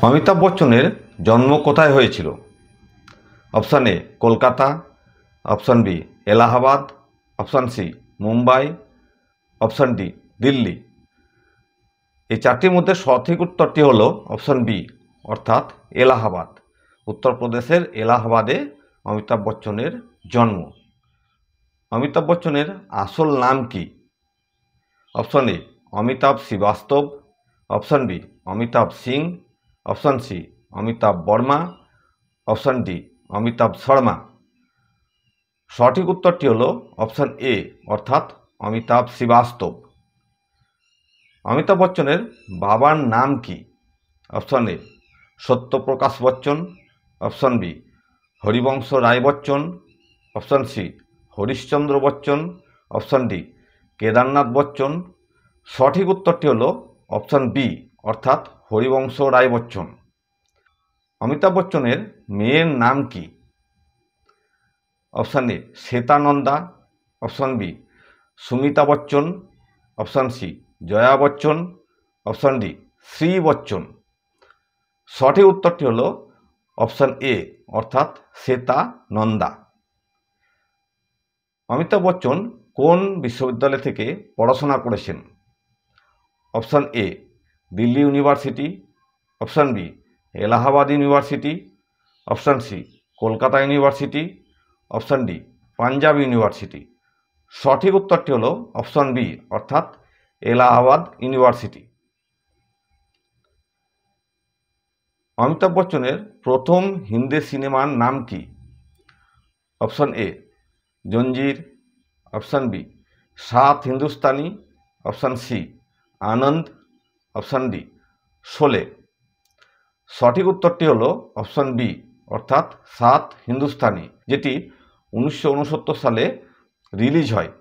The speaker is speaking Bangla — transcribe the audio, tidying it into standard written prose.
অমিতাভ বচ্চনের জন্ম কোথায় হয়েছিল? Option A Kolkata, option B Allahabad, option C Mumbai, option D Delhi. এই চারটির মধ্যে সঠিক উত্তরটি হলো অপশান বি অর্থাৎ এলাহাবাদ। উত্তরপ্রদেশের এলাহাবাদে অমিতাভ বচ্চনের জন্ম। অমিতাভ বচ্চনের আসল নাম কি? Option A Amitabh Srivastava, option B Amitabh Singh, option C Amitabh Verma, option D Amitabh Sharma. সঠিক উত্তরটি হলো অপশান এ অর্থাৎ অমিতাভ শ্রীবাস্তব। অমিতাভ বচ্চনের বাবার নাম কি? Option A Satyaprakash Bachchan, option B Harivansh Rai Bachchan, option C Harishchandra Bachchan, option D Kedarnath Bachchan. সঠিক উত্তরটি হলো অপশান বি অর্থাৎ হরিবংশ রায় বচ্চন। অমিতাভ বচ্চনের মেয়ের নাম কি? Option A Shweta Nanda, option B Sumita Bachchan, option C Jaya Bachchan, option D Shri Bachchan. সঠিক উত্তরটি হলো অপশান এ অর্থাৎ শ্বেতা নন্দা। অমিতাভ বচ্চন কোন বিশ্ববিদ্যালয় থেকে পড়াশোনা করেছেন? Option A Delhi University, option B Allahabad University, option C Kolkata University, option D Punjab University. সঠিক উত্তরটি হলো অপশান বি অর্থাৎ এলাহাবাদ ইউনিভার্সিটি। অমিতাভ বচ্চনের প্রথম হিন্দি সিনেমার নাম কি? অপশান এ জঞ্জির, অপশান বি সাত হিন্দুস্তানি, অপশান সি আনন্দ, অপশান ডি শোলে। সঠিক উত্তরটি হলো অপশান বি অর্থাৎ সাত হিন্দুস্তানি, যেটি 1969 সালে রিলিজ হয়।